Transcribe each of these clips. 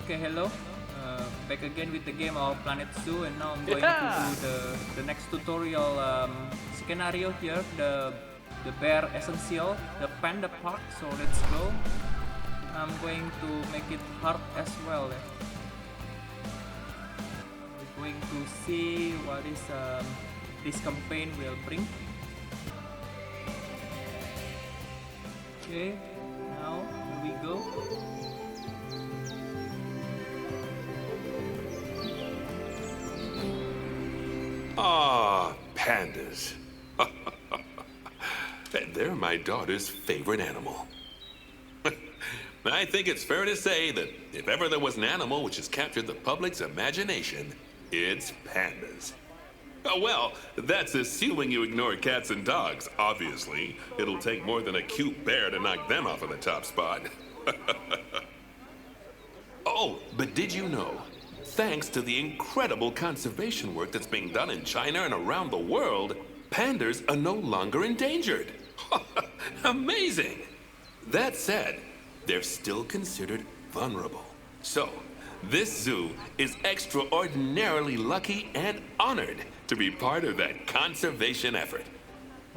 Okay, hello. Back again with the game of Planet Zoo, and now I'm going to do the next tutorial scenario here, the bear essential, the panda park. So let's go. I'm going to make it hard as well. We're going to see what is this campaign will bring. Okay, now here we go. Ah, pandas. They're my daughter's favorite animal. I think it's fair to say that if ever there was an animal which has captured the public's imagination, it's pandas. Oh, well, that's assuming you ignore cats and dogs, obviously. It'll take more than a cute bear to knock them off of the top spot. Oh, but did you know? Thanks to the incredible conservation work that's being done in China and around the world, pandas are no longer endangered. Amazing! That said, they're still considered vulnerable. So, this zoo is extraordinarily lucky and honored to be part of that conservation effort.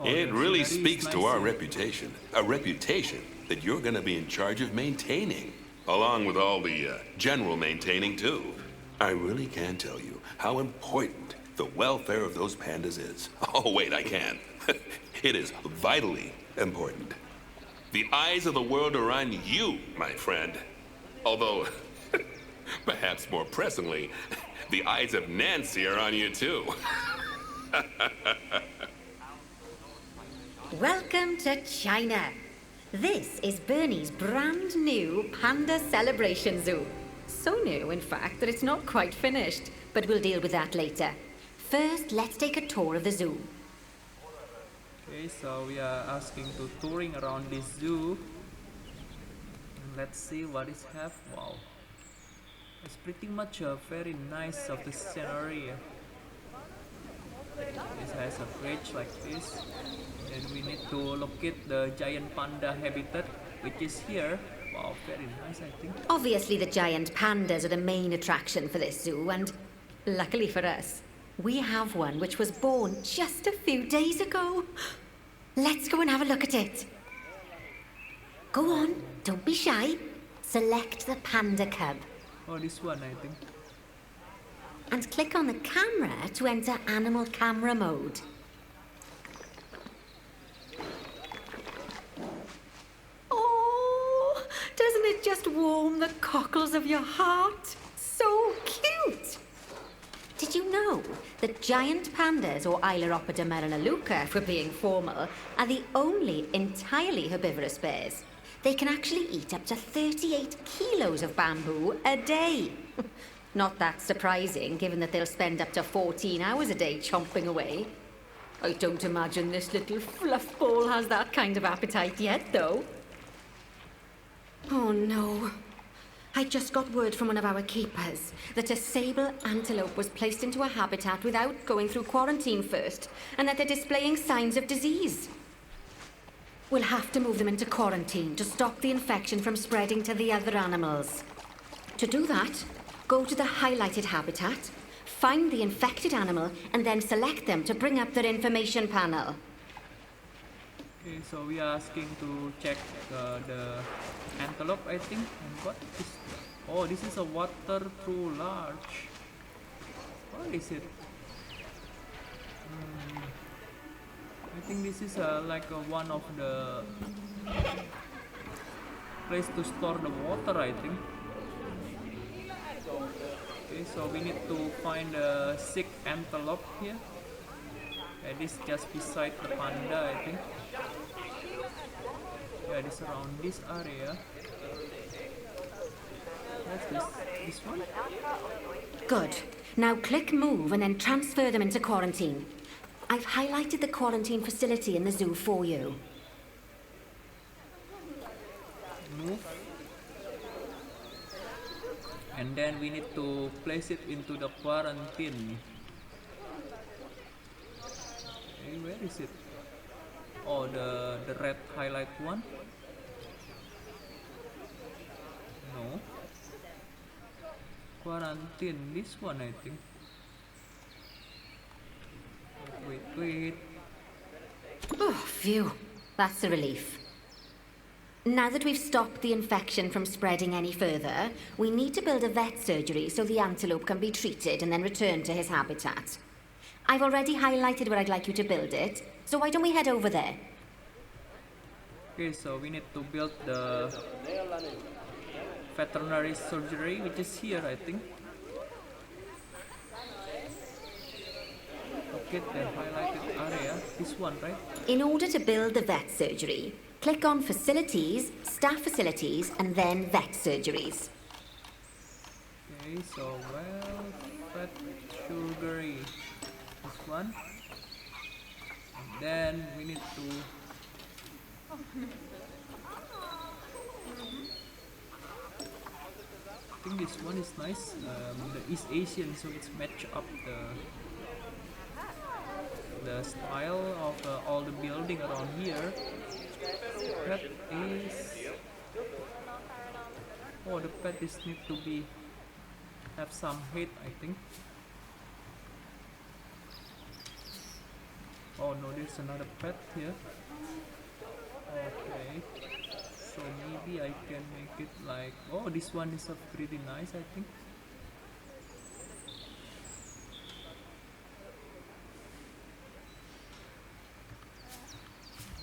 It really speaks to our reputation, a reputation that you're going to be in charge of maintaining, along with all the general maintaining too. I really can't tell you how important the welfare of those pandas is. Oh, wait, I can. It is vitally important. The eyes of the world are on you, my friend. Although, perhaps more pressingly, the eyes of Nancy are on you too. Welcome to China. This is Bernie's brand new Panda Celebration Zoo. So new, in fact, that it's not quite finished, but we'll deal with that later. First, let's take a tour of the zoo. Okay, so we are asking to touring around this zoo. And let's see what it have. Wow, it's pretty much a very nice of the scenery. This has a bridge like this, and we need to locate the giant panda habitat, which is here. Wow, very nice, I think. Obviously, the giant pandas are the main attraction for this zoo, and luckily for us, we have one which was born just a few days ago. Let's go and have a look at it. Go on, don't be shy. Select the panda cub. Oh, this one, I think. And click on the camera to enter animal camera mode. Oh, doesn't it just warm the cockles of your heart? So cute! Did you know that giant pandas, or Ailuropoda merinaluca if we're being formal, are the only entirely herbivorous bears? They can actually eat up to 38 kilos of bamboo a day. Not that surprising, given that they'll spend up to 14 hours a day chomping away. I don't imagine this little fluff ball has that kind of appetite yet, though. Oh no. I just got word from one of our keepers that a sable antelope was placed into a habitat without going through quarantine first, and that they're displaying signs of disease. We'll have to move them into quarantine to stop the infection from spreading to the other animals. To do that, go to the highlighted habitat, find the infected animal, and then select them to bring up their information panel. Okay, so we are asking to check the antelope, I think. And what is... Oh, this is a water through large. What is it? I think this is like one of the place to store the water, I think. Okay, so we need to find a sick antelope here. And this just beside the panda, I think. Yeah, this around this area. That's this one. Good. Now click move and then transfer them into quarantine. I've highlighted the quarantine facility in the zoo for you. Move. And then we need to place it into the quarantine. Okay, where is it? Oh, the red highlight one? No. quarantine. This one, I think. Wait. Oh, phew. That's a relief. Now that we've stopped the infection from spreading any further, we need to build a vet surgery so the antelope can be treated and then returned to his habitat. I've already highlighted where I'd like you to build it, so why don't we head over there? Okay, so we need to build the veterinary surgery, which is here, I think. Okay, the highlighted area, this one, right? In order to build the vet surgery, click on Facilities, Staff Facilities, and then Vet Surgeries. Okay, so vet surgery, this one. And then we need to I think this one is nice. The East Asian, so it's match up the style of all the building around here. That is, oh, the pet is need to be have some height, I think. Oh no, there's another pet here. Okay, so maybe I can make it like, oh, this one is pretty nice, I think.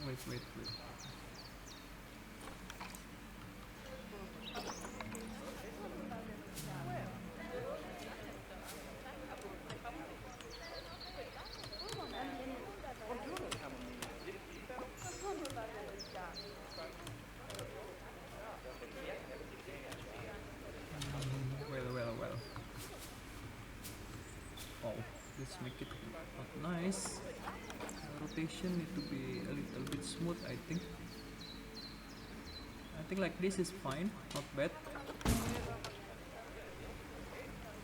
Wait. Well. Oh, let's make it look nice. Rotation need to be a little bit smooth, I think. I think like this is fine, not bad.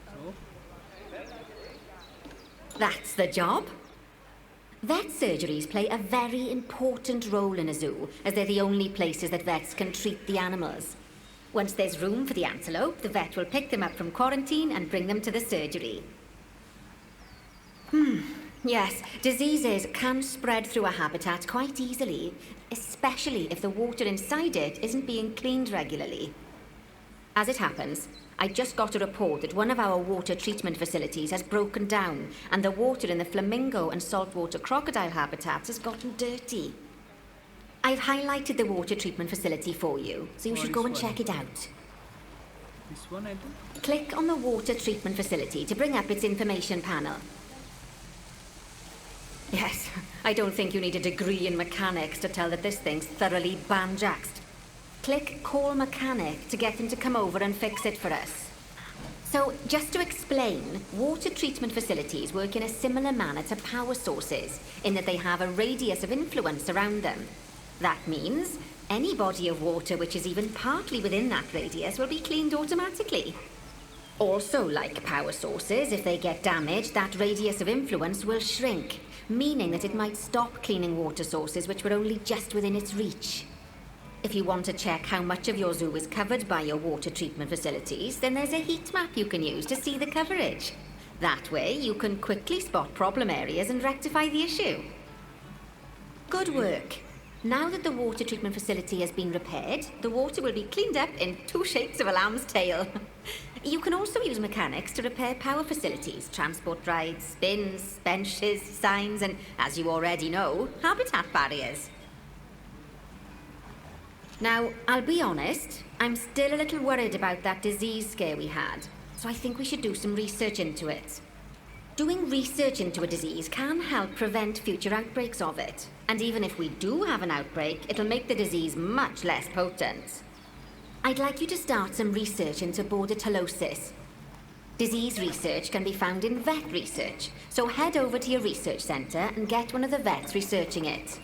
So That's the job. Vet surgeries play a very important role in a zoo, as they're the only places that vets can treat the animals. Once there's room for the antelope, the vet will pick them up from quarantine and bring them to the surgery. Yes, diseases can spread through a habitat quite easily, especially if the water inside it isn't being cleaned regularly. As it happens, I just got a report that one of our water treatment facilities has broken down and the water in the flamingo and saltwater crocodile habitats has gotten dirty. I've highlighted the water treatment facility for you, so you should go and check it out. this one, I think. Click on the water treatment facility to bring up its information panel. Yes, I don't think you need a degree in mechanics to tell that this thing's thoroughly banjaxed. Click Call Mechanic to get him to come over and fix it for us. So, just to explain, water treatment facilities work in a similar manner to power sources, in that they have a radius of influence around them. That means any body of water which is even partly within that radius will be cleaned automatically. Also, like power sources, if they get damaged, that radius of influence will shrink, meaning that it might stop cleaning water sources which were only just within its reach. If you want to check how much of your zoo is covered by your water treatment facilities, then there's a heat map you can use to see the coverage. That way, you can quickly spot problem areas and rectify the issue. Good work. Now that the water treatment facility has been repaired, the water will be cleaned up in 2 shapes of a lamb's tail. You can also use mechanics to repair power facilities, transport rides, bins, benches, signs, and, as you already know, habitat barriers. Now, I'll be honest, I'm still a little worried about that disease scare we had, so I think we should do some research into it. Doing research into a disease can help prevent future outbreaks of it, and even if we do have an outbreak, it'll make the disease much less potent. I'd like you to start some research into bordetalosis. Disease research can be found in vet research, so head over to your research centre and get one of the vets researching it.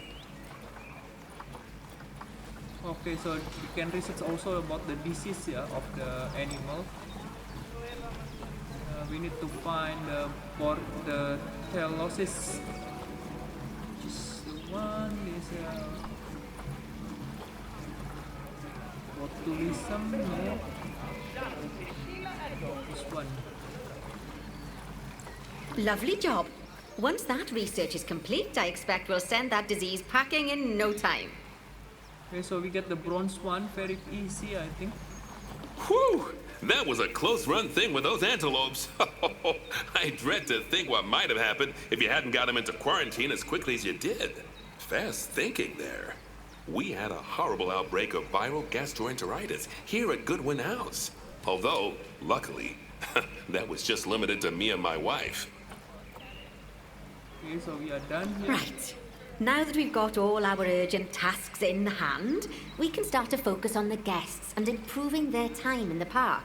Okay, so we can research also about the disease of the animal. We need to find the bordetalosis, which is the one is botulism. No, this one. Lovely job. Once that research is complete, I expect we'll send that disease packing in no time. Okay, so we get the bronze one very easy, I think. Whew! That was a close run thing with those antelopes. I dread to think what might have happened if you hadn't got them into quarantine as quickly as you did. Fast thinking there. We had a horrible outbreak of viral gastroenteritis here at Goodwin House. Although, luckily, that was just limited to me and my wife. Okay, so we are done here. Right. Now that we've got all our urgent tasks in hand, we can start to focus on the guests and improving their time in the park.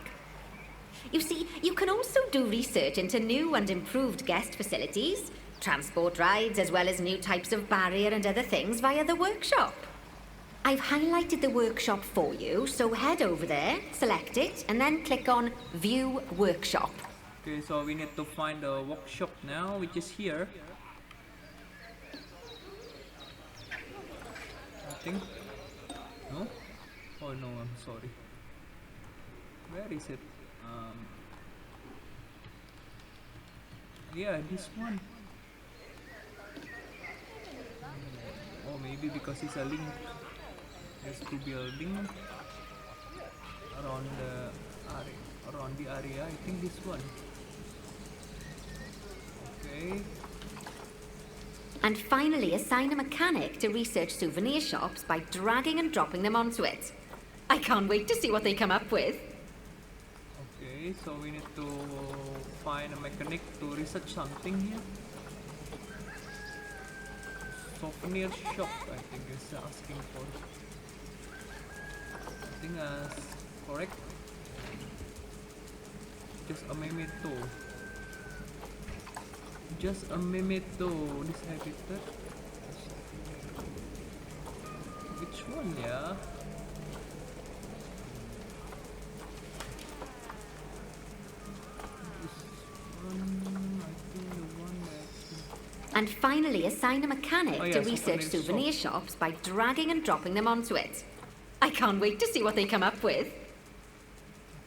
You see, you can also do research into new and improved guest facilities, transport rides, as well as new types of barrier and other things via the workshop. I've highlighted the workshop for you, so head over there, select it, and then click on View Workshop. Okay, so we need to find the workshop now, which is here. I think. No? Oh no, I'm sorry. Where is it? Yeah, this one. Oh, maybe because it's a link. There's two buildings around the area. I think this one. Okay. And finally, assign a mechanic to research souvenir shops by dragging and dropping them onto it. I can't wait to see what they come up with. Okay, so we need to find a mechanic to research something here. Souvenir shop, I think is asking for. I think correct. Just a memento. Just a memento. This habitat. Which one, yeah? And finally, assign a mechanic Oh, yeah, to research souvenir shops by dragging and dropping them onto it. I can't wait to see what they come up with.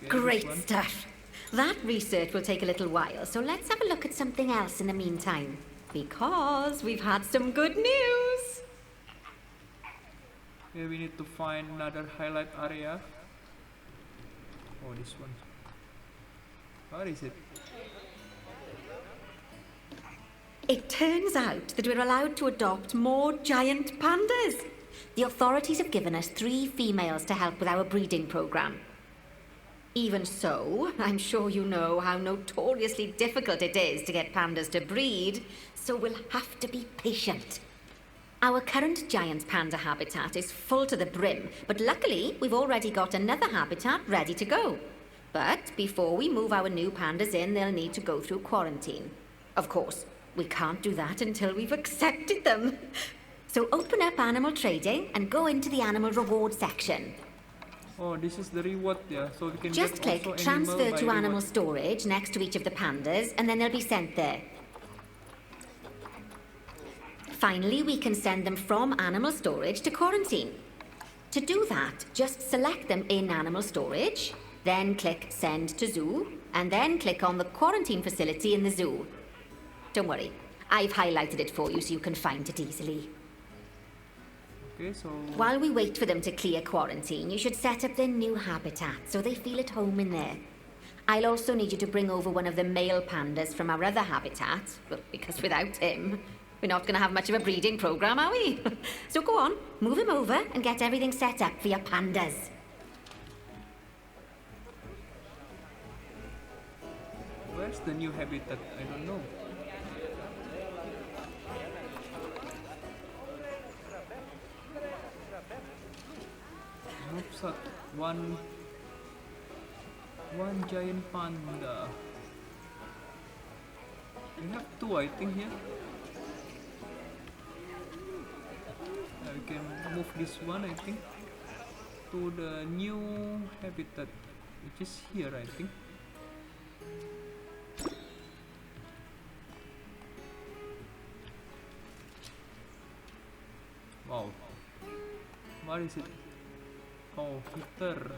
Okay, Great stuff. That research will take a little while, so let's have a look at something else in the meantime. Because we've had some good news. Okay, we need to find another highlight area. Oh, this one. Where is it? It turns out that we're allowed to adopt more giant pandas. The authorities have given us 3 females to help with our breeding program. Even so, I'm sure you know how notoriously difficult it is to get pandas to breed, so we'll have to be patient. Our current giant panda habitat is full to the brim, but luckily we've already got another habitat ready to go. But before we move our new pandas in, they'll need to go through quarantine. Of course, we can't do that until we've accepted them. So open up animal trading and go into the animal reward section. Oh, this is the reward, yeah. So we can Just get click also transfer animal to by animal reward. storage next to each of the pandas, and then they'll be sent there. Finally, we can send them from animal storage to quarantine. To do that, just select them in animal storage, then click send to zoo, and then click on the quarantine facility in the zoo. Don't worry, I've highlighted it for you so you can find it easily. Okay, so While we wait for them to clear quarantine, you should set up their new habitat so they feel at home in there. I'll also need you to bring over one of the male pandas from our other habitat, well, because without him, we're not going to have much of a breeding program, are we? So go on, move him over and get everything set up for your pandas. where's the new habitat? I don't know. Oops, one giant panda. We have 2, I think, here. We can move this one, I think, to the new habitat, which is here, I think. Wow. What is it? Oh, heater.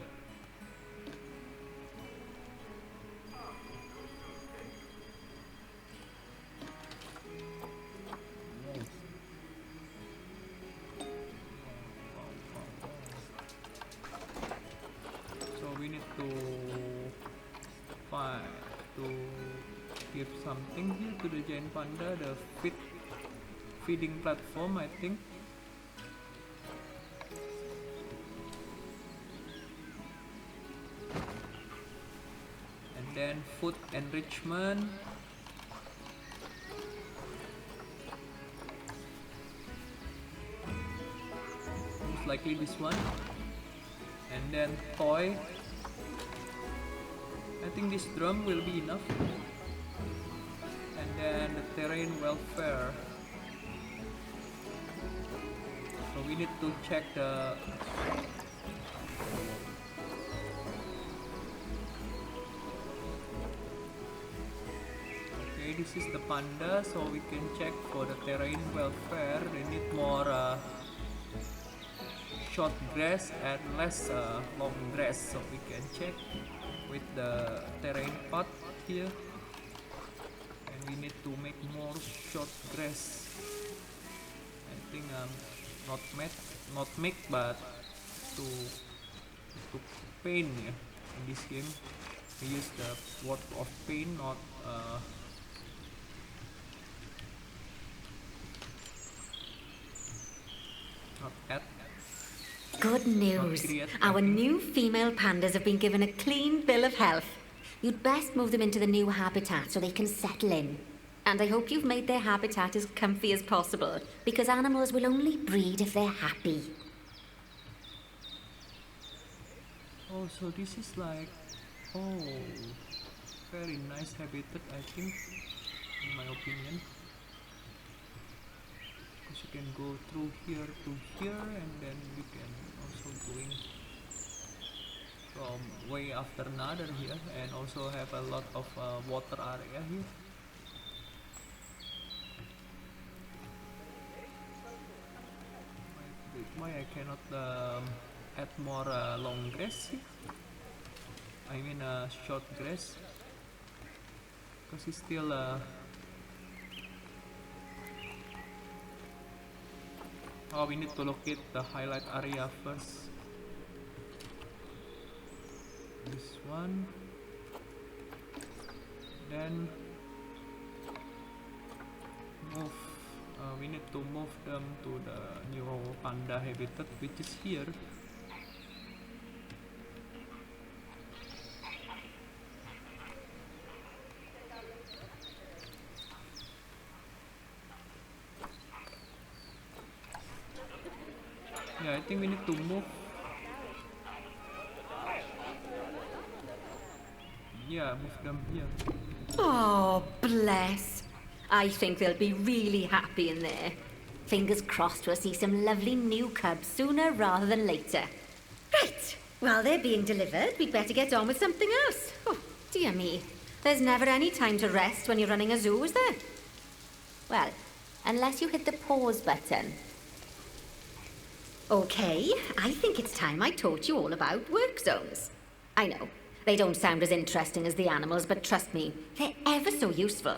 try to give something here to the giant panda, the feeding platform, I think. And then food enrichment. Most likely this one. And then toy. I think this drum will be enough. And then the terrain welfare. So we need to check the okay, this is the panda, so we can check for the terrain welfare. They need more short grass and less long grass, so we can check with the terrain pot here, and we need to make more short grass. I think not make but to paint, yeah. In this game we use the word of paint, not add. Good news. Our new female pandas have been given a clean bill of health. You'd best move them into the new habitat so they can settle in. And I hope you've made their habitat as comfy as possible, because animals will only breed if they're happy. Oh, so this is like, oh, very nice habitat, I think, in my opinion. Because you can go through here to here, and then you can also going from way after another here, and also have a lot of water area here. Why I cannot add more long grass here? I mean short grass, because it's still oh, we need to locate the highlight area first. This one, then move. We need to move them to the new panda habitat, which is here. Yeah, I think we need to move. Yeah, move them here. Oh, bless. I think they'll be really happy in there. Fingers crossed we'll see some lovely new cubs sooner rather than later. Right, while they're being delivered, we'd better get on with something else. Oh, dear me. There's never any time to rest when you're running a zoo, is there? Well, unless you hit the pause button. Okay, I think it's time I taught you all about work zones. I know, they don't sound as interesting as the animals, but trust me, they're ever so useful.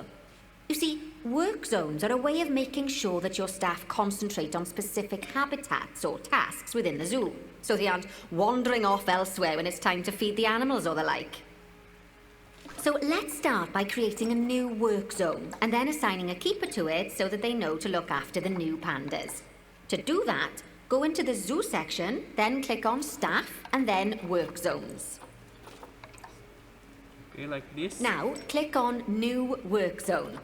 You see, work zones are a way of making sure that your staff concentrate on specific habitats or tasks within the zoo, so they aren't wandering off elsewhere when it's time to feed the animals or the like. So let's start by creating a new work zone, and then assigning a keeper to it so that they know to look after the new pandas. To do that, go into the zoo section, then click on staff, and then work zones. Okay, like this. Now, click on new work zone.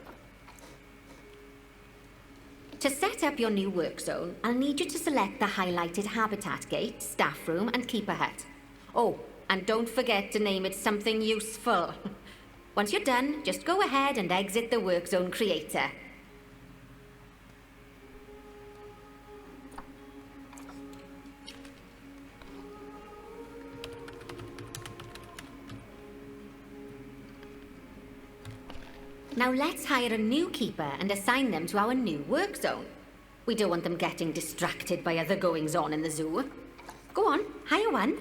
To set up your new work zone, I'll need you to select the highlighted habitat gate, staff room, and keeper hut. Oh, and don't forget to name it something useful. Once you're done, just go ahead and exit the work zone creator. Now let's hire a new keeper and assign them to our new work zone. We don't want them getting distracted by other goings-on in the zoo. Go on, hire one.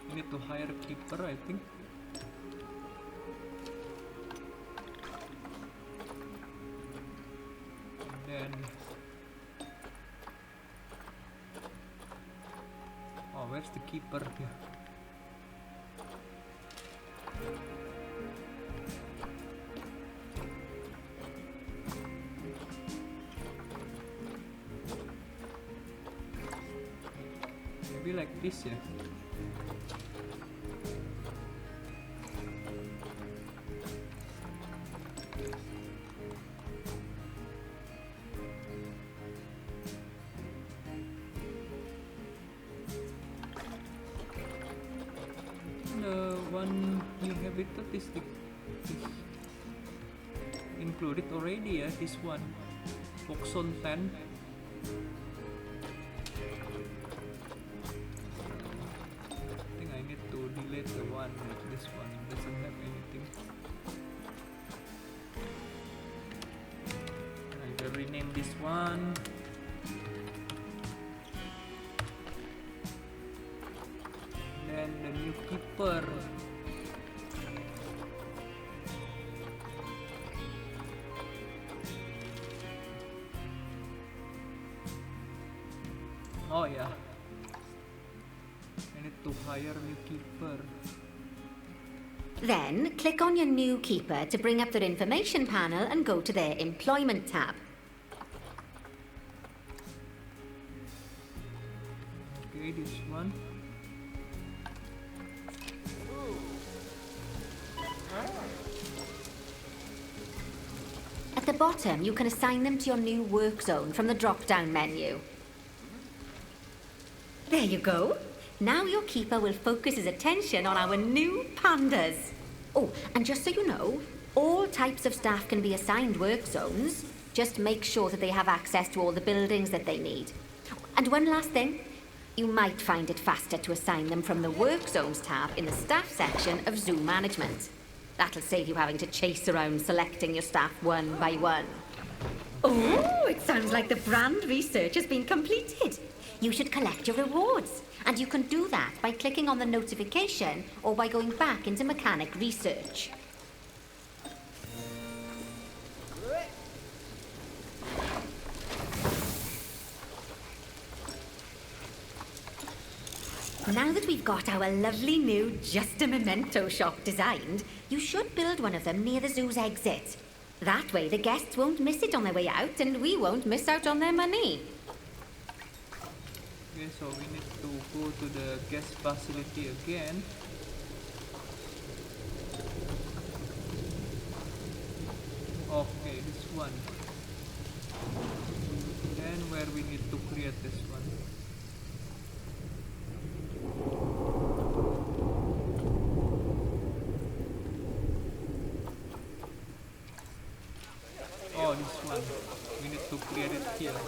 We need to hire a keeper, I think. And then where's the keeper here? Maybe like this, yeah. The one new habitat is included already, yeah, this one. Fox on 10. Delete the one, this one doesn't have anything. I will rename this one. Then the new keeper. Oh yeah, I need to hire new keeper. Then, click on your new keeper to bring up their information panel and go to their employment tab. Okay, this one. At the bottom, you can assign them to your new work zone from the drop-down menu. There you go. Now your keeper will focus his attention on our new pandas. Oh, and just so you know, all types of staff can be assigned work zones. Just make sure that they have access to all the buildings that they need. And one last thing, you might find it faster to assign them from the work zones tab in the staff section of Zoo Management. That'll save you having to chase around selecting your staff one by one. Oh, it sounds like the brand research has been completed. You should collect your rewards. And you can do that by clicking on the notification or by going back into mechanic research. Now that we've got our lovely new Just a Memento shop designed, you should build one of them near the zoo's exit. That way the guests won't miss it on their way out and we won't miss out on their money. Okay, so we need to go to the guest facility again. Okay, this one. Then where we need to create this one. Oh, this one. We need to create it here.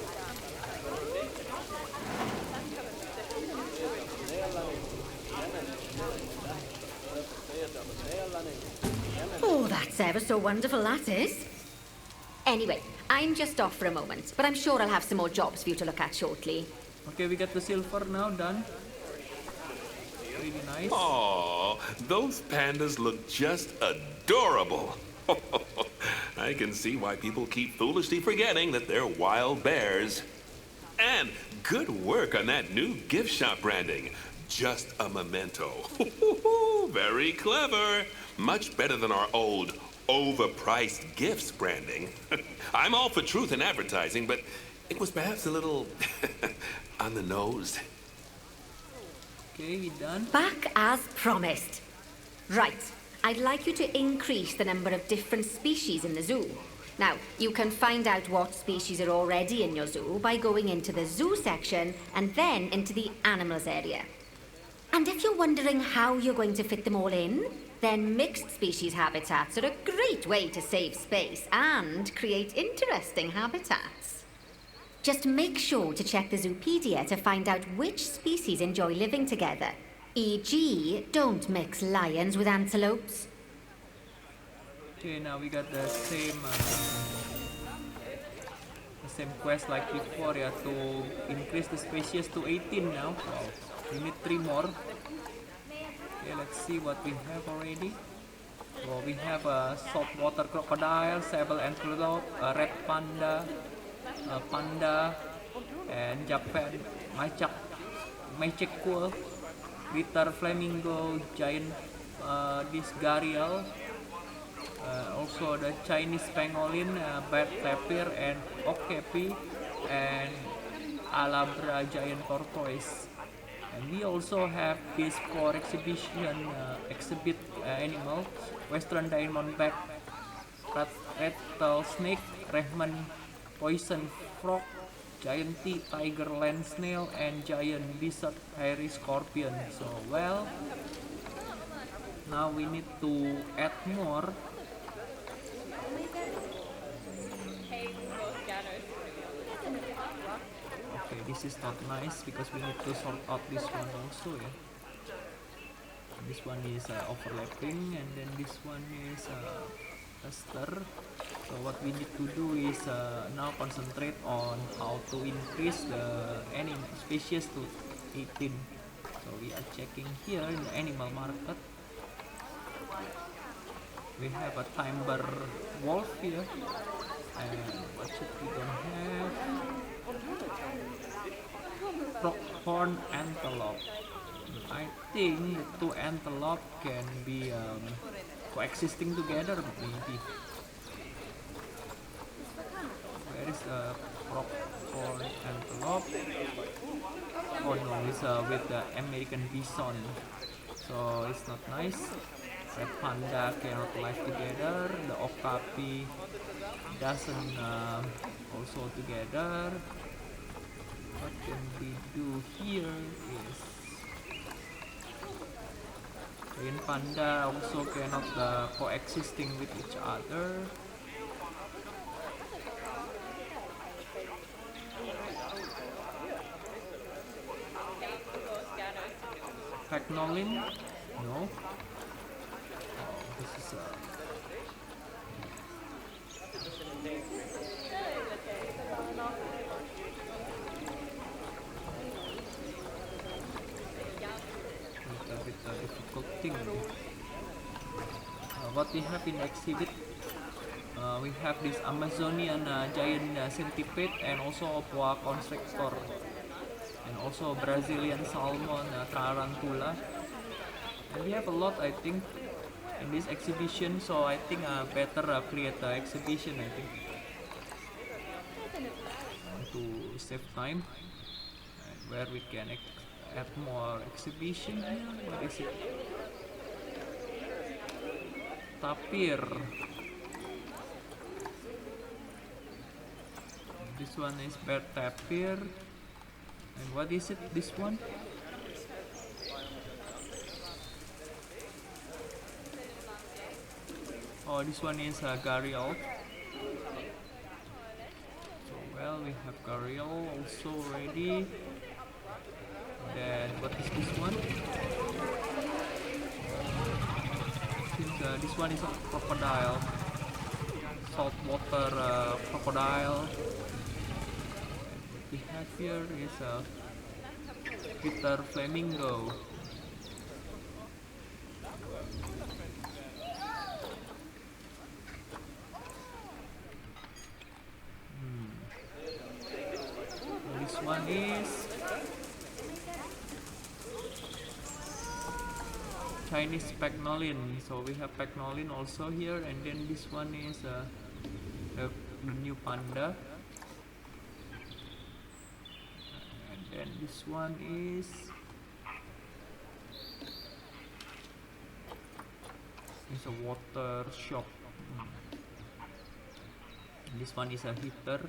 Oh, that's ever so wonderful, that is. Anyway, I'm just off for a moment, but I'm sure I'll have some more jobs for you to look at shortly. Okay, we got the silver now, done. Really nice. Aww, those pandas look just adorable. I can see why people keep foolishly forgetting that they're wild bears. And good work on that new gift shop branding. Just a memento. Very clever. Much better than our old overpriced gifts branding. I'm all for truth in advertising, but it was perhaps a little on the nose. Okay, we done. Back as promised. Right, I'd like you to increase the number of different species in the zoo. Now, you can find out what species are already in your zoo by going into the zoo section and then into the animals area. And if you're wondering how you're going to fit them all in, then mixed species habitats are a great way to save space and create interesting habitats. Just make sure to check the Zoopedia to find out which species enjoy living together. E.g., don't mix lions with antelopes. Okay, now we got the same quest like before, yeah, to increase the species to 18 now. Wow. We need 3 more. Okay, let's see what we have already. Well, we have a saltwater crocodile, sable antelope, a red panda, panda, and Japan magic quail. Glitter Flamingo, Giant this Gharial, also the Chinese Pangolin, Bat Tapir, and Okapi, and Alabra Giant Tortoise. And we also have this for exhibition exhibit animal, Western Diamondback, Rattlesnake, Rahman Poison Frog, Giant Tiger Land Snail, and Giant Lizard Hairy Scorpion. So well, now we need to add more. Okay, this is not nice because we need to sort out this one also, yeah. This one is overlapping, and then this one is cluster. So what we need to do is now concentrate on how to increase the animal species to 18. So we are checking here in the animal market. We have a timber wolf here, and what should we don't have? Pronghorn antelope. I think the two antelope can be coexisting together, maybe. Where is the pronghorn antelope? Oh no, it's with the American bison, so it's not nice. Red panda cannot live together. The okapi doesn't also together. What can we do here is giant panda also cannot coexisting with each other. Pagnolin? No. Oh, this is a bit difficult thing. What we have in the exhibit, we have this Amazonian giant centipede, and also boa constrictor, and also Brazilian salmon tarantula. And we have a lot, I think, in this exhibition, so I think better create the exhibition, I think, to save time, and where we can add more exhibition here. What is it? Tapir. This one is bear tapir. And what is it? This one? Oh, this one is Gharial. So well, we have Gharial also ready. Then what is this one? I think this one is a crocodile. Saltwater crocodile. And what we have here is a glitter flamingo. This one is Chinese Pagnolin. So we have Pagnolin also here, and then this one is the new panda, and then this one is a water shop. This one is a heater.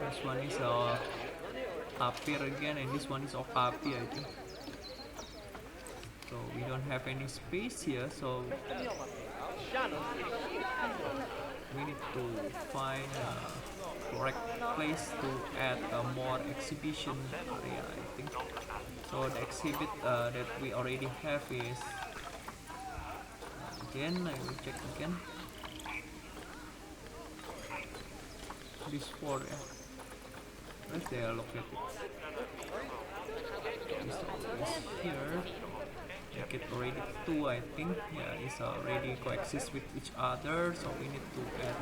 This one is a tapir again, and this one is okapi, I think. So we don't have any space here, so we need to find a correct place to add more exhibition area, I think. So the exhibit that we already have is again, I will check again. This four, where's they are located? It's always here. Make it already 2, I think. Yeah, it's already coexist with each other, so we need to add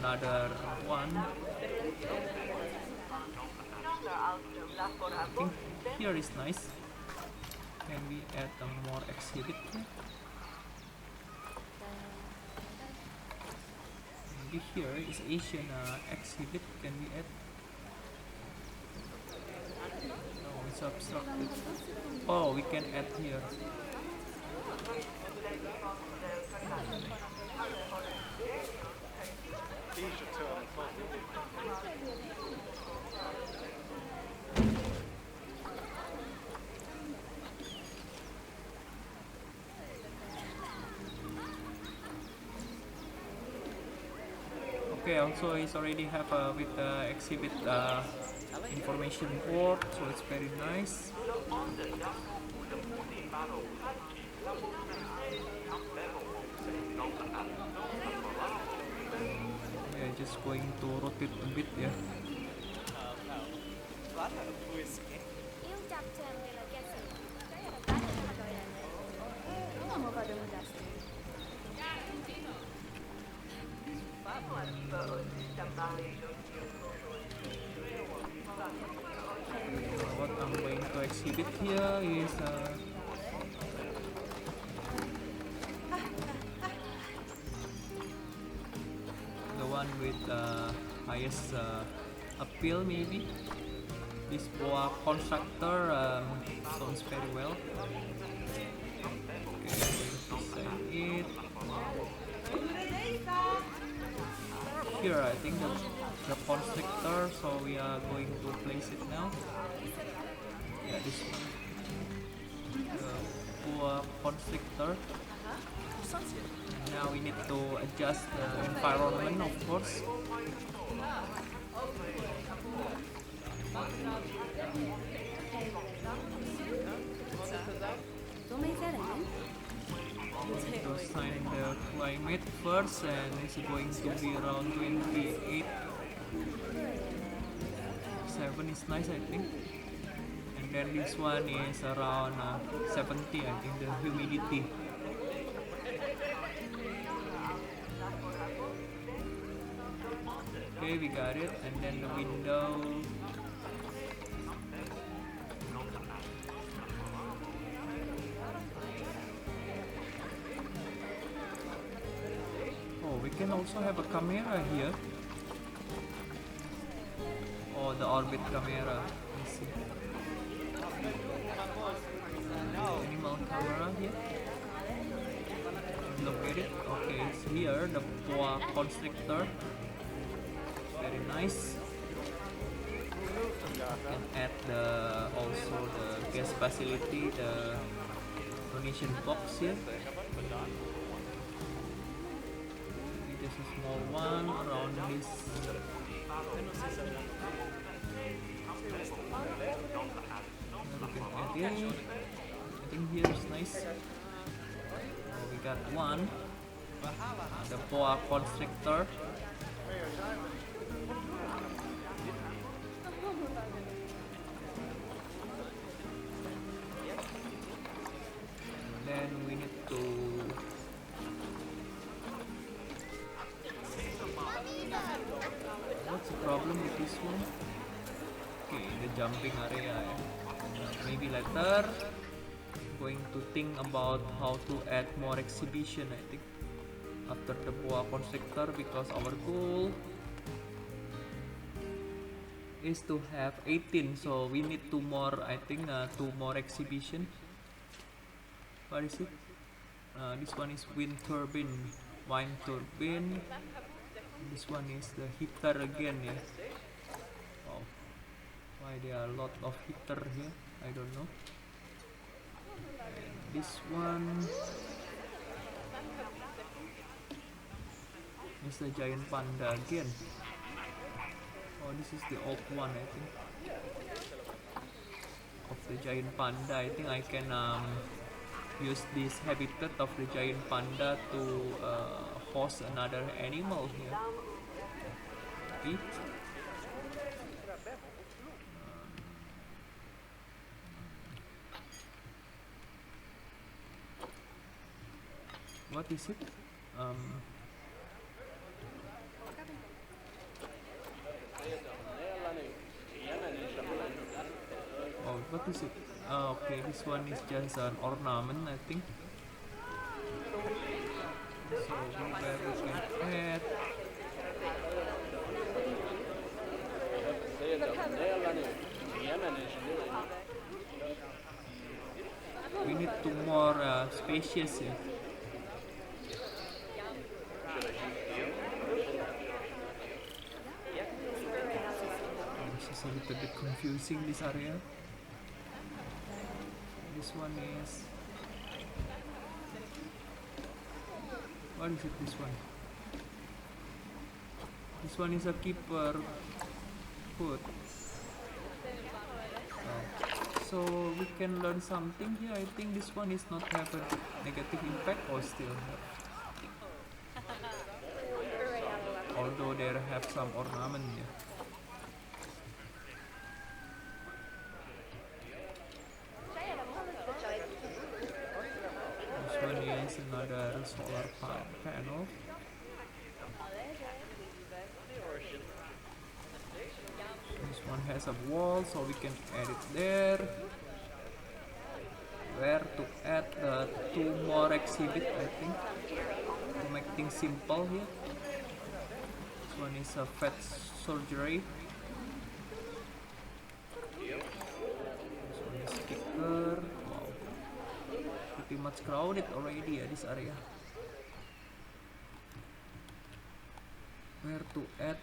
another one. I think here is nice. Can we add a more exhibit here? Maybe here is Asian exhibit. Can we add? No, it's obstructed. Oh, we can add here. Okay, also it's already have with the exhibit information board, so it's very nice. Yeah, just going to rotate a bit, yeah. What I'm going to exhibit here is the one with highest appeal, maybe. This boa constructor sounds very well. Okay, design it. Here, I think the constrictor, so we are going to place it now. Yeah, this one. The boa constrictor. Now we need to adjust the environment, of course. To assign the climate first, and it's going to be around 28.7 is nice, I think. And then this one is around 70, I think, the humidity. Okay, we got it. And then the window. Oh, we can also have a camera here. Oh, the orbit camera. Let's see. Animal camera here. Look at it. Okay, it's here, the boa constrictor. Very nice. You can add also the gas facility, the donation box here. Just a small one around this. We can add it. I think here is nice. Oh, we got one. The boa constrictor. Then we need to what's the problem with this one? Okay, the jumping area. Maybe later going to think about how to add more exhibition, I think, after the boa constrictor, because our goal is to have 18, so we need two more, I think, two more exhibition. What is it? This one is wind turbine. This one is the heater again, yeah. Wow. Why there are a lot of heater here? I don't know. And this one is the giant panda again. Oh, this is the old one, I think. Of the giant panda, I think I can use this habitat of the giant panda to host another animal here. Okay. What is it? What is it? Oh, okay, this one is just an ornament, I think. So where we can add. We need two more spacious here. This is a little bit confusing, this area. This one is... What is it, this one? This one is a keeper food. So we can learn something here. I think this one is not have a negative impact or still have. Although there have some ornament here. This one is another solar panel. This one has a wall, so we can add it there. Where to add two more exhibit, I think, to make things simple here. This one is a fat surgery. This one is kicker. Wow, pretty much crowded already at this area. Where to add?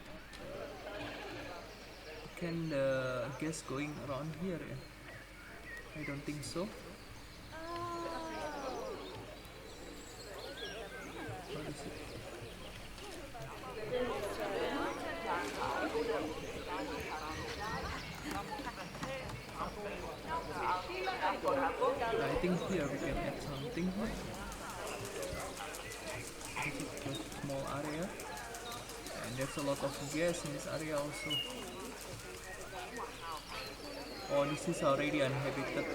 Can the gas going around here? Yeah? I don't think so. What is it? I think here we can add something here. This is just a small area. And there's a lot of gas in this area also. Oh, this is already uninhabited.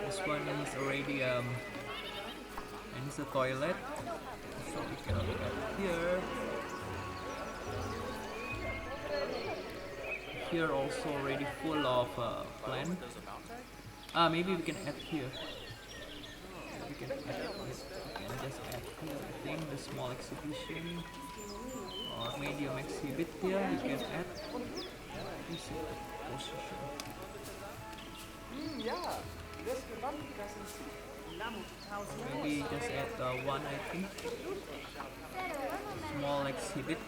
This one is already and it's a toilet, so we can add here. Here also already full of plant. Maybe we can add here. We can add this. We can just add here. I think the small exhibition or medium exhibit here. We can add. This is the position. Maybe just add one, I think. Small exhibit.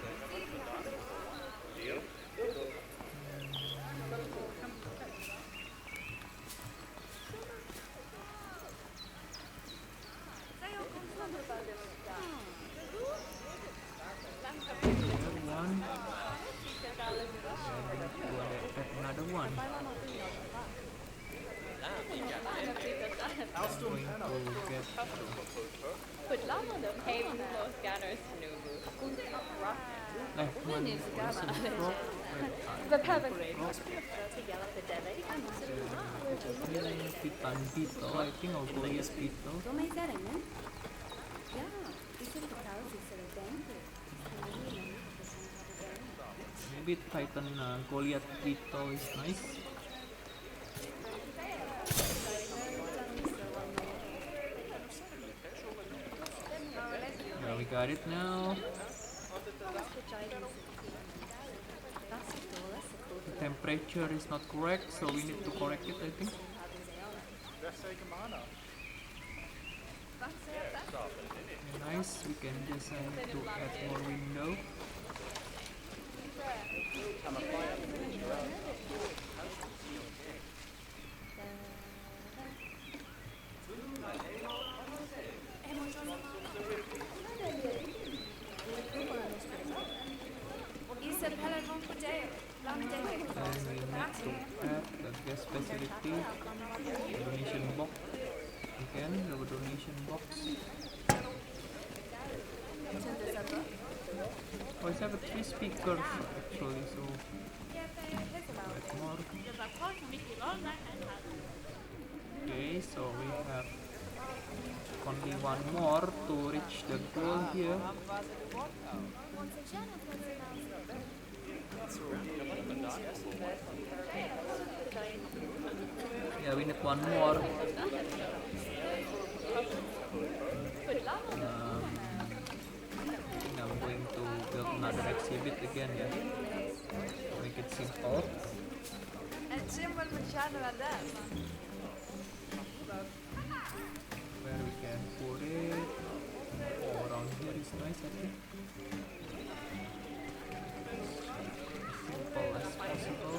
Titan beetle, I think, or Goliath beetle. Maybe Titan Goliath beetle is nice. Yeah, we got it now. The temperature is not correct, so we need to correct it, I think. Okay, nice, we can just need to add more window. And we need to add the gas facility, the donation box. Again, the donation box. Oh, it's have 3 speakers actually, so add more. Okay, so we have only one more to reach the goal here. Yeah, we need one more. I think I'm going to build another exhibit again, yeah. Make it simple. Where we can put it. Oh, around here is nice, I think. Simple as possible.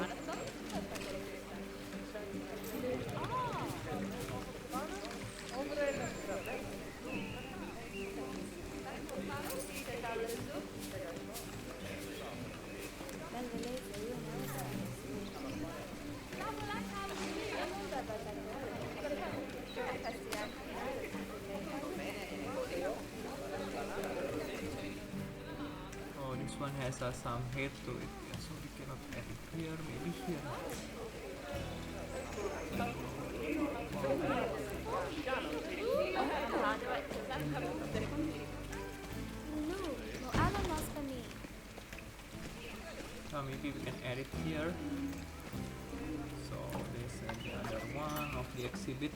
Oh, this one has some height to it, yeah, so we cannot add it here, maybe here. Maybe we can add it here. So this is the other one of the exhibit.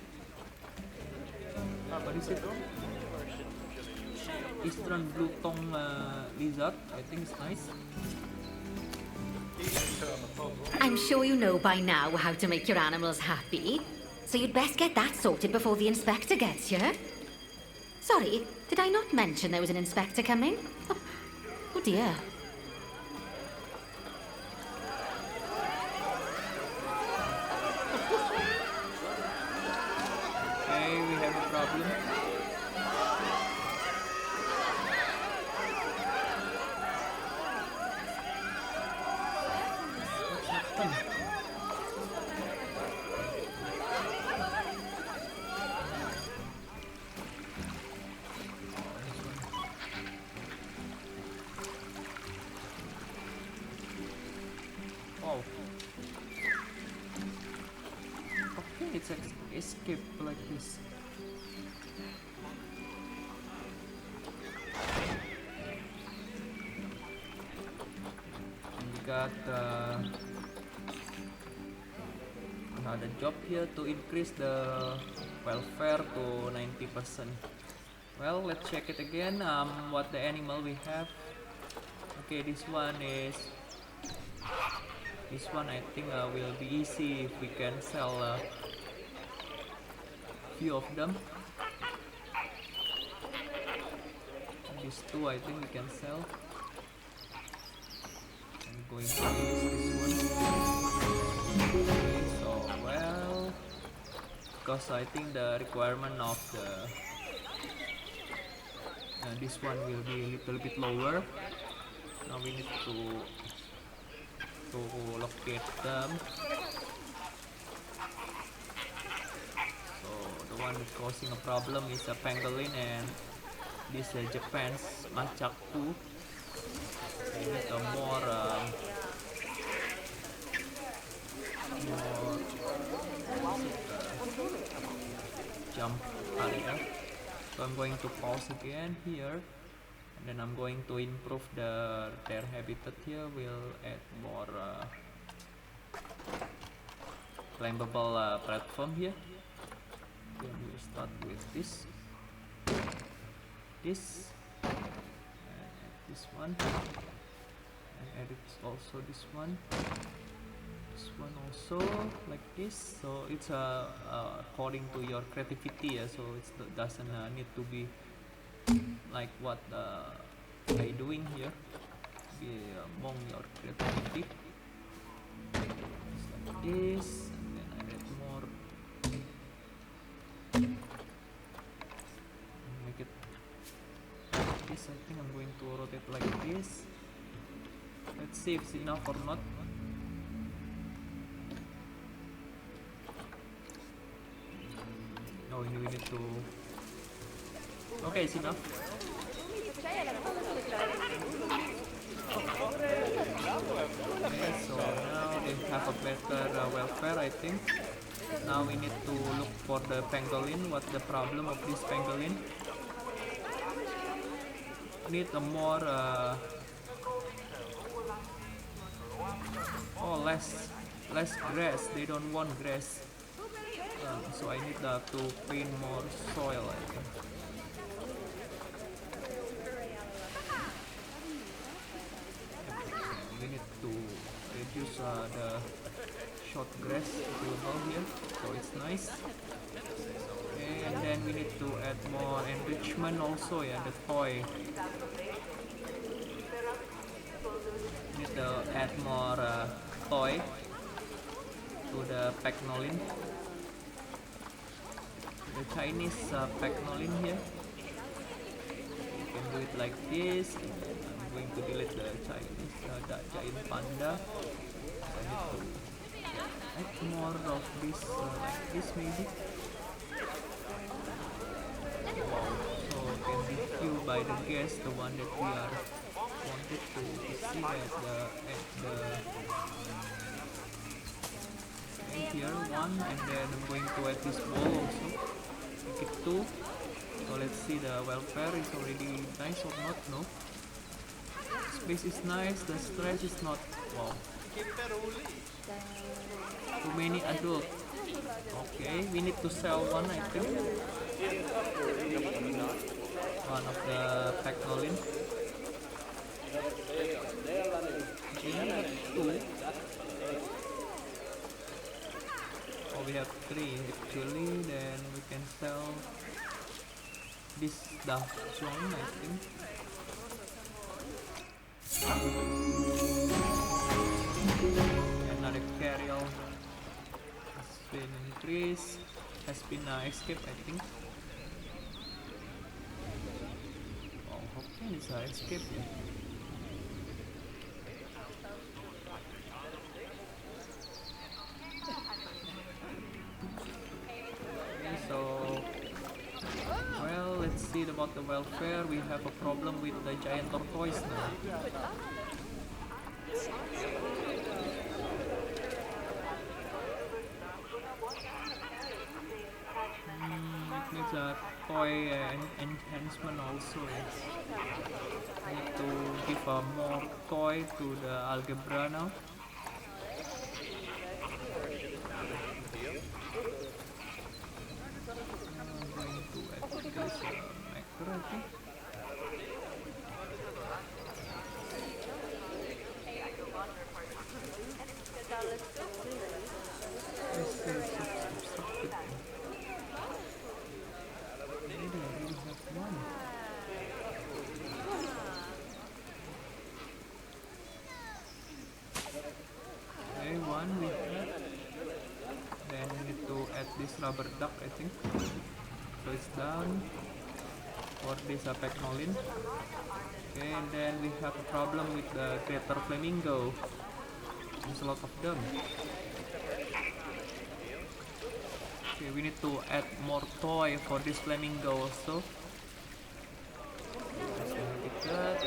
What is it? Eastern blue tongue lizard. I think it's nice. I'm sure you know by now how to make your animals happy. So you'd best get that sorted before the inspector gets here. Sorry, did I not mention there was an inspector coming? Oh dear. Okay, we have a problem. Oh. Okay, it's escape like this. And we got another job here to increase the welfare to 90%. Well, let's check it again. What the animal we have? Okay, this one I think will be easy if we can sell a few of them. These two I think we can sell. I'm going to use this one. Okay, so well, because I think the requirement of the this one will be a little bit lower. Now we need to locate them. So the one causing a problem is a pangolin and this Japan's machak too. We need a more jump area. So I'm going to pause again here, and then I'm going to improve their habitat here. We'll add more climbable platform here. Then we start with this, and this one, and edit also this one also like this. So it's according to your creativity, so it doesn't need to be like what I doing here. Be among your creativity. It's like this, and then I add more. Make it like this. I think I'm going to rotate like this. Let's see if it's enough or not. No, we need to. Okay, it's enough. Okay, so now they have a better welfare, I think. Now we need to look for the pangolin. What's the problem of this pangolin? Need a more less grass. They don't want grass. So I need to paint more soil, I think. We need to reduce the short grass available here, so it's nice. Okay, and then we need to add more enrichment also, yeah, the toy. Need to add more toy to the pagnolin. The Chinese pagnolin here. You can do it like this. And then I'm going to delete the Chinese, the giant panda. I need to add more of this, like this maybe. So it can be viewed by the guest, the one that we are wanted to see at the here one, and then I'm going to add this ball also. Make it 2. So let's see the welfare is already nice or not. No. Space is nice, the stretch is not. Wow. Too many adult. Okay, we need to sell one, I think. One of the pagnolin. Okay, 2. Oh, we have 3 actually. Then we can sell this one, I think. Another carrier has been increased. Has been escaped, I think. Oh, how can this escape? Yeah? Let's see about the welfare. We have a problem with the giant tortoise now. It needs a toy enhancement also. Yes. I need to give a more toy to the algebra now. This rubber duck, I think. So it's done for this pagnolin. Okay, and then we have a problem with the greater flamingo. There's a lot of them. Okay, we need to add more toy for this flamingo also. Let's make that.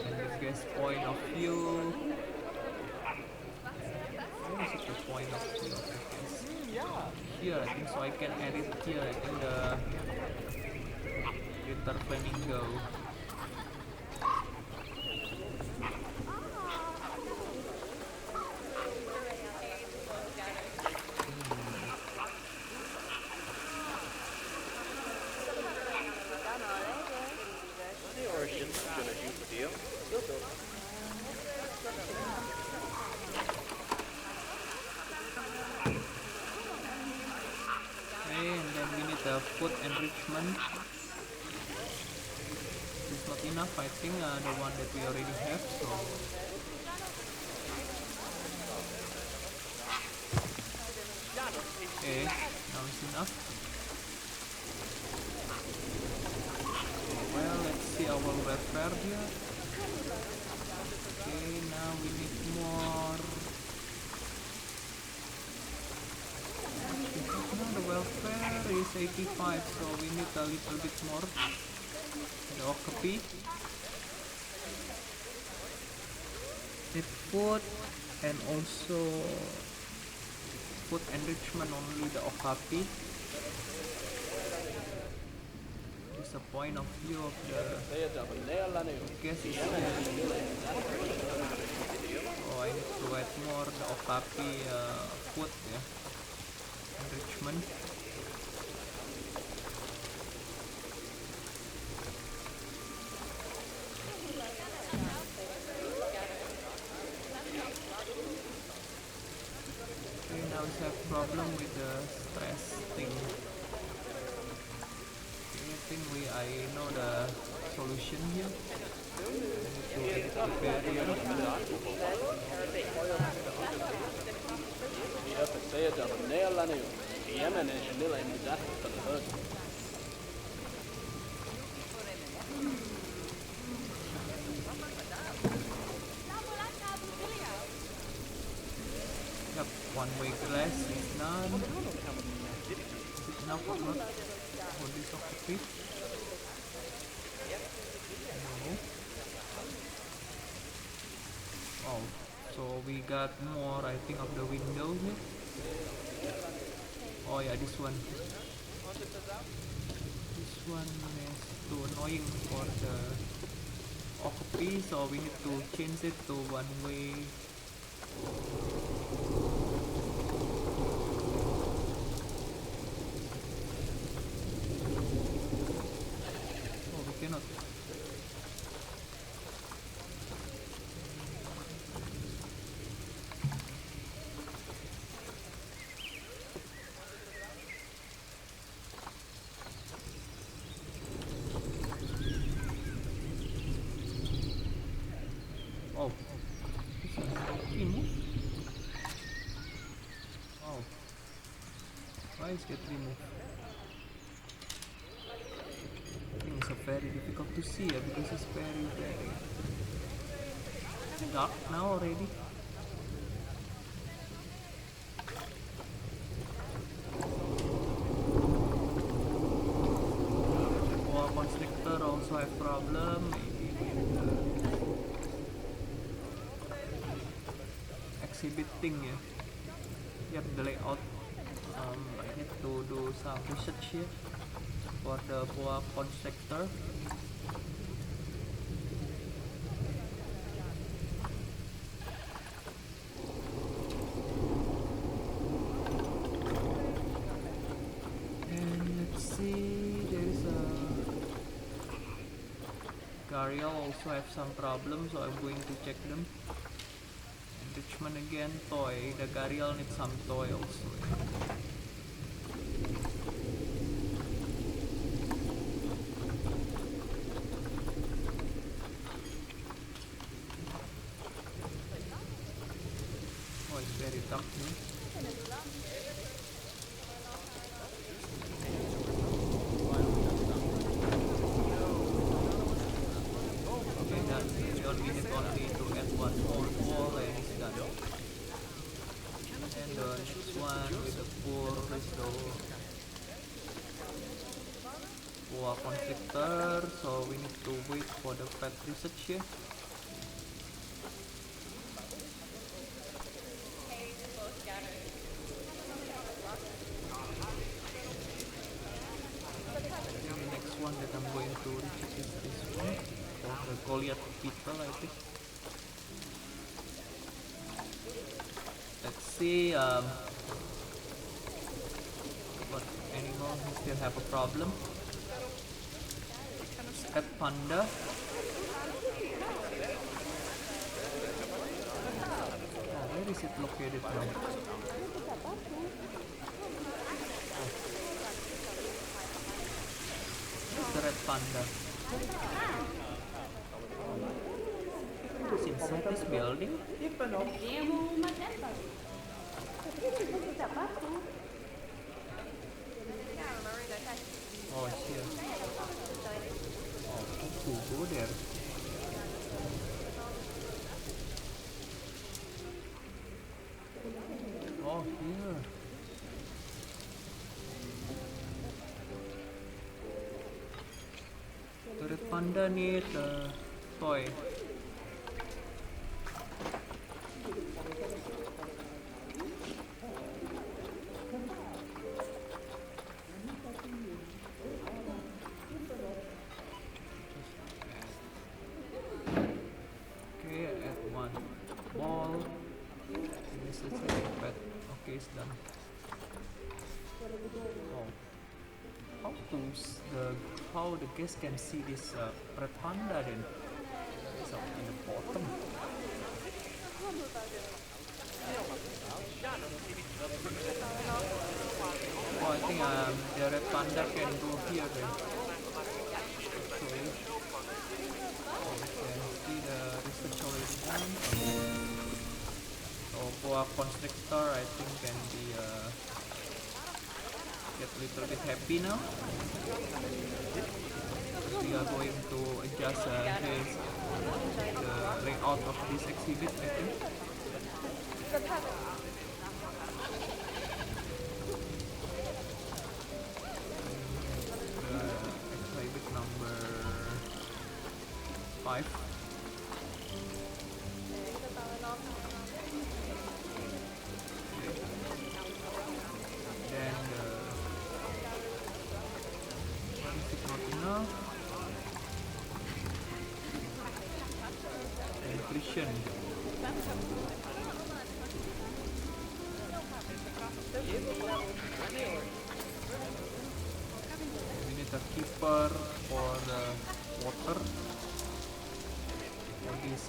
And this guy's point of view. Where is it, the point of view? Here, I think, so I can add it here. I think the greater flamingo. Food enrichment is not enough, I think, the one that we already have, so okay, now it's enough. Well, let's see our welfare here. Okay, now we need more. The welfare is 85, so we need a little bit more. The okapi. Need food and also food enrichment only the okapi. This is the point of view of the guess is here. Oh, I need to add more the okapi food, yeah, enrichment. Okay, now we have problem with the stress thing. Okay, I think I know the solution here. I need to edit the barrier. Yep, one-way glass is done. Is it enough or not for this octopus? No. Oh, so we got more, I think, of the window here. Oh yeah, this one. This one is too annoying for the octopus, so we need to change it to one-way. Oh, we cannot. Oh, this one remove. Oh, why is it removed? I think it's very difficult to see because it's very dark now already. Oh, constrictor also have problem. Maybe with exhibiting, yeah. Yep, the layout. I need to do some research here for the boa constrictor. And let's see, there's a Gariel also have some problems, so I'm going to check them. Enrichment again, toy. The Gariel needs some toy also. Oh, it's very dark here. Okay, done. We only need to add one more wall and it's done. And the next one with the poor boa constrictor, so we need to wait for the pet research here. The next one that I'm going to recheck is this one for the Goliath beetle, I think. Let's see what animal still have a problem. At Panda. Oh, where is it located now? Oh. It's the red panda. It's inside this building? Oh, it's here. Oh, to go there. Oh, here. The red panda need a toy. Oh, how the guest can see this red panda then? It's up in the bottom. Oh, I think the red panda can go here then. Actually, oh, we can see the research already done. So boa constrictor, I think can be get a little bit happy now. We are going to adjust the layout of this exhibit, I think. Exhibit number 5. Then is it not enough? Nutrition. We need a keeper for the water. For this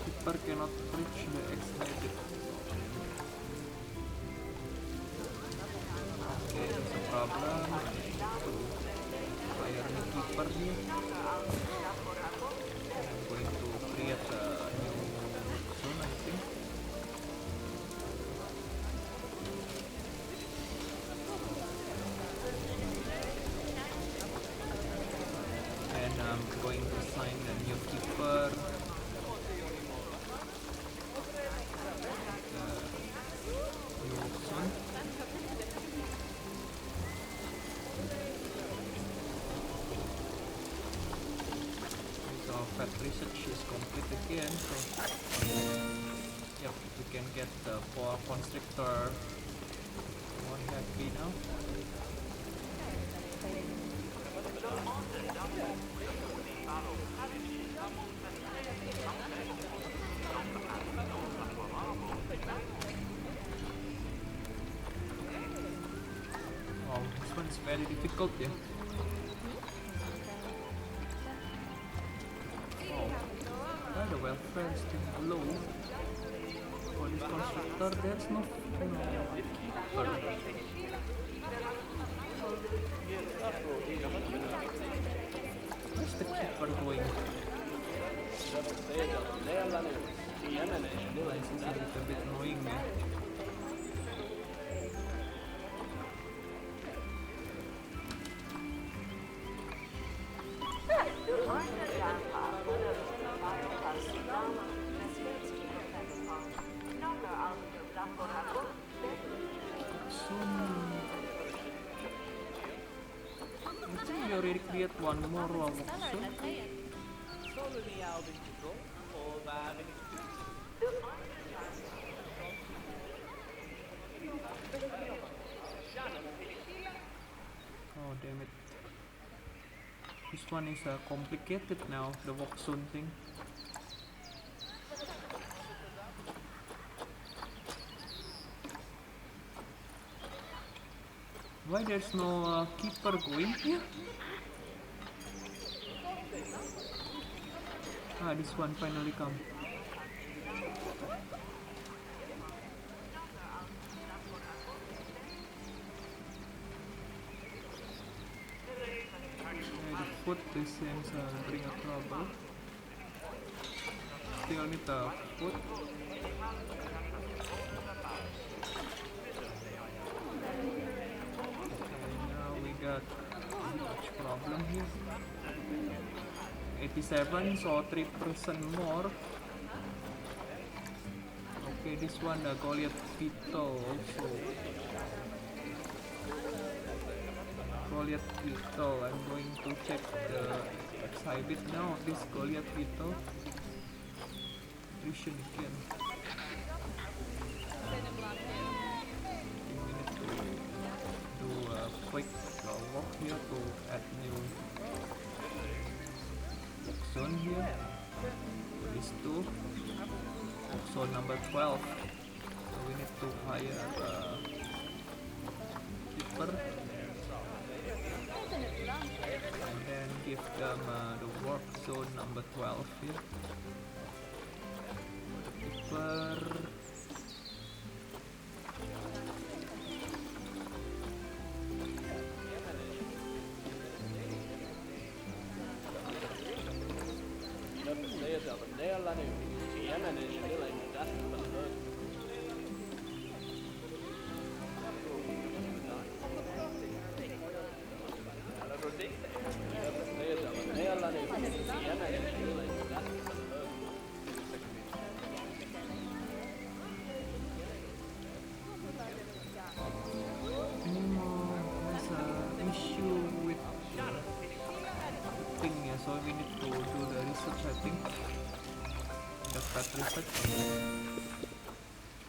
keeper cannot reach the excited. Okay, there's a problem. Fire the keeper here. I'm going to create a new zone, I think. And I'm going to assign a new keeper. Fat research is complete again, so yep, we can get the boa constrictor more happy now. Oh, this one is very difficult, yeah. The welfare is still low. For this constructor, there's no keeper. Where's the keeper going? This is a little bit annoying, man. I think we already create one more so. Oh damn it. This one is complicated now, the walk zone thing. Why there's no keeper going here? Ah, this one finally come. The foot, this seems bring a trouble. Still need a foot. Got much problem here. 87, so 3% more. Okay, this one Goliath Beetle also. Goliath Beetle. I'm going to check the exhibit now of this Goliath Beetle. Nutrition again. We need to do a quick walk here to add new walk zone here. These two. Walk zone number 12. So we need to hire a keeper. And then give them the work zone number 12 here. Keeper. There's an issue with the thing, yeah, so we need to do the research, I think. The pet research.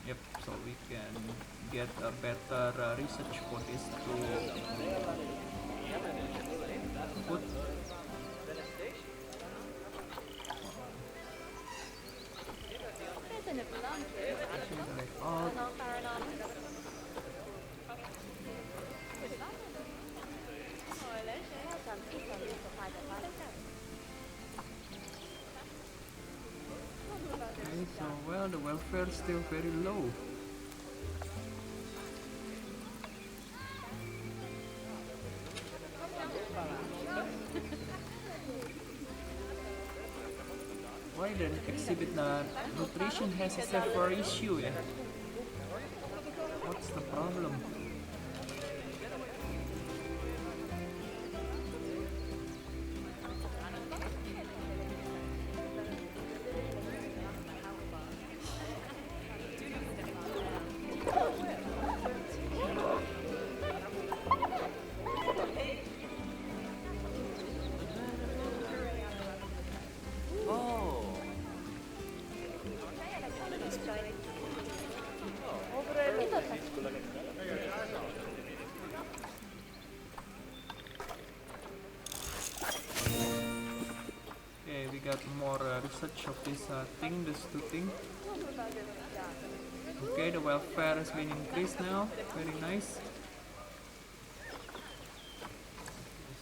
Yep, so we can get a better research for this to put. Okay, so well, the welfare is still very low. Why the exhibit nutrition has a server issue, yeah? What's the problem? Okay, we got more research of this thing, this two thing. Okay, the welfare has been increased now. Very nice.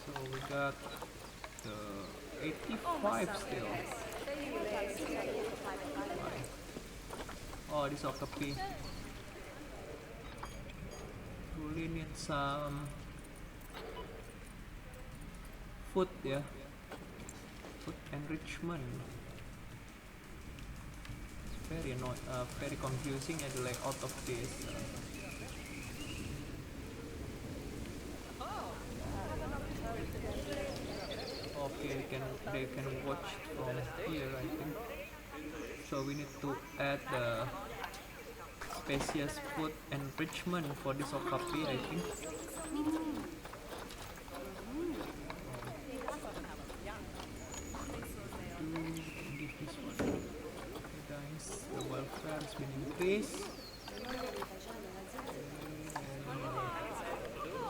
So we got the 85 still. Why? Oh, this Okapi. Really need some food, yeah. Food enrichment. It's very annoying, very confusing and like out of this. Okay, they can watch from here, I think. So we need to add the species food enrichment for this Okapi, I think. Give this one. Okay, guys, the welfare has been increased.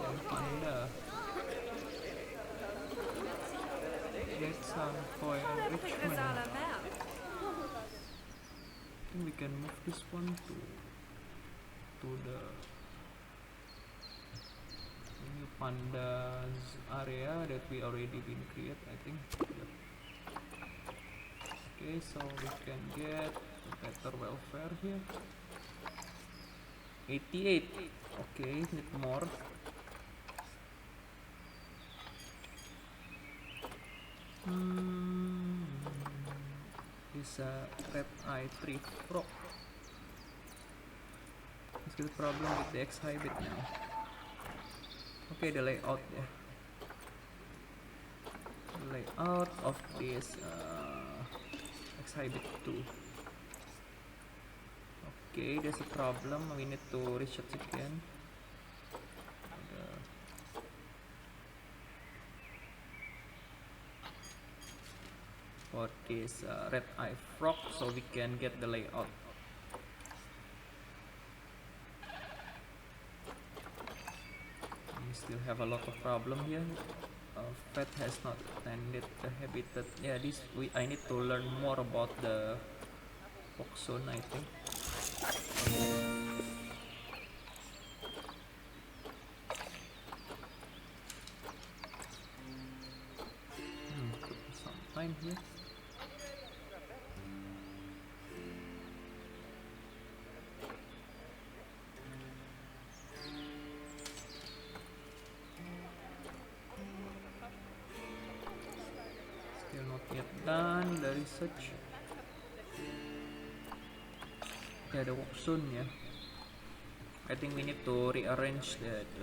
And Panda. Get some for enrichment. I think we can move this one to the new pandas area that we already been create, I think. Yep. Okay, so we can get a better welfare here. 88. Okay, need more. This red eye tree frog. Let's get a problem with the exhibit now. Okay, the layout, yeah. The layout of this exhibit 2. Okay, there's a problem. We need to research again. For this red eye frog, so we can get the layout. We still have a lot of problem here. Fat has not attended the habitat. Yeah, I need to learn more about the fox zone, I think. Took some time here. Still not yet done the research. Yeah, the walk zone, yeah. I think we need to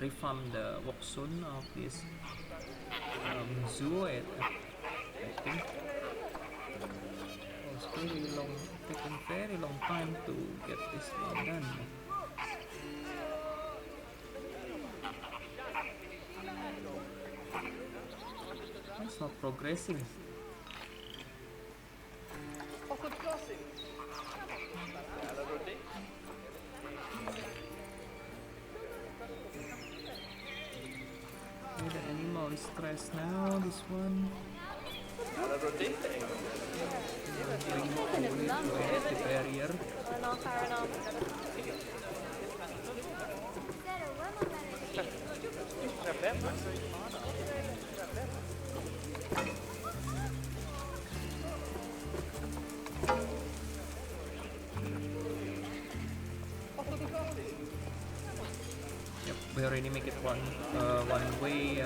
reform the walk zone of this zoo. I think. Oh, it's taking very long time to get this one done. It's not progressing. Okay, the animal is stressed now, this one. The barrier. Yep, we already make it one way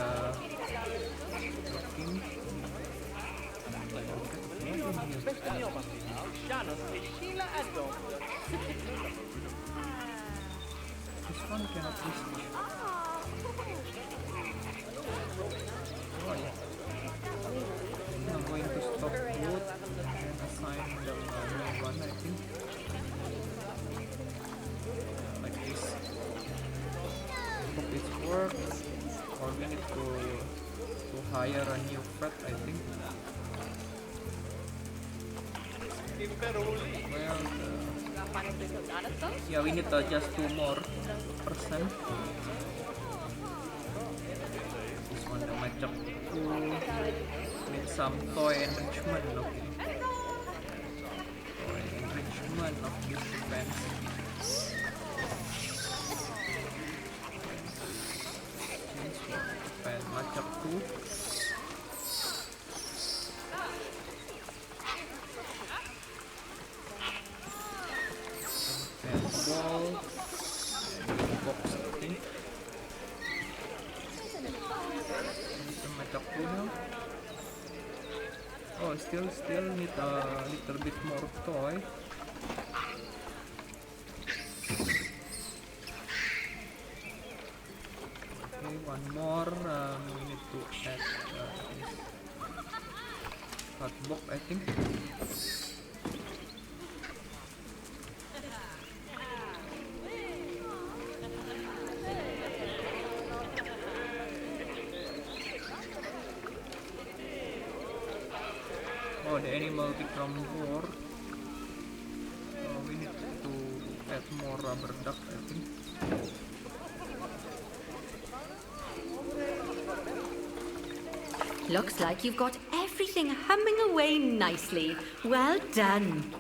looking. This one cannot reach. Oh yeah. I'm going to stop both and assign them a new one, I think. Like this. Hope it works. Or we need to hire a new pet, I think. Well, yeah, we need to adjust 2 more percent. This one, the matchup 2 with some toy enrichment. Okay, toy enrichment of this defense. Change for defense matchup 2. Wall and box, I think. Oh, still need a little bit more toy. Okay, one more. We need to add this hot box, I think. Oh, the animal become more. We need to add more rubber duck, I think. Looks like you've got everything humming away nicely. Well done.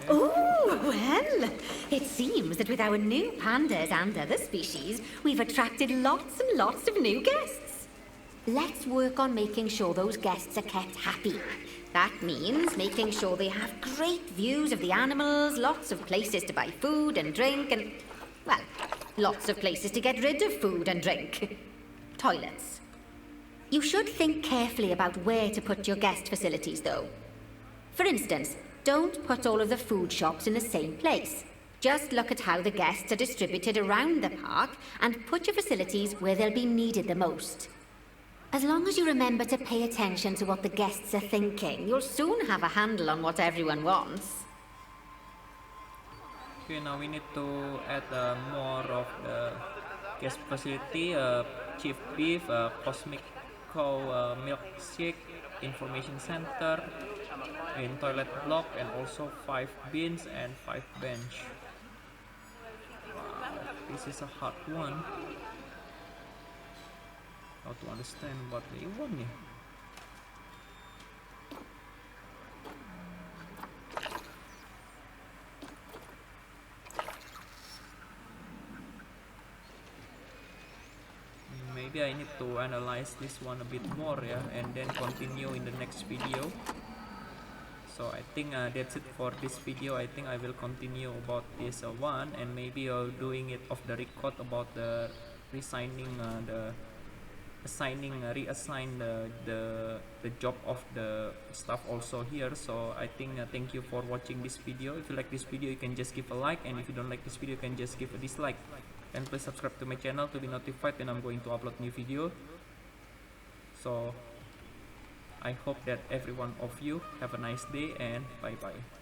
Okay. Oh, well, it seems that with our new pandas and other species, we've attracted lots and lots of new guests. Let's work on making sure those guests are kept happy. That means making sure they have great views of the animals, lots of places to buy food and drink, and, well, lots of places to get rid of food and drink. Toilets. You should think carefully about where to put your guest facilities, though. For instance, don't put all of the food shops in the same place. Just look at how the guests are distributed around the park and put your facilities where they'll be needed the most. As long as you remember to pay attention to what the guests are thinking, you'll soon have a handle on what everyone wants. Okay, now we need to add more of the guest facility, chief beef, cosmic cow milkshake, information center, in toilet block, and also 5 bins and 5 bench. Wow, this is a hard one. How to understand what they want nih. Maybe I need to analyze this one a bit more, yeah, and then continue in the next video. So I think that's it for this video. I think I will continue about this one, and maybe doing it off the record about the reassigning reassign the job of the staff also here. So I think thank you for watching this video. If you like this video, you can just give a like, and if you don't like this video, you can just give a dislike. And please subscribe to my channel to be notified when I'm going to upload new video. So I hope that every one of you have a nice day, and bye bye.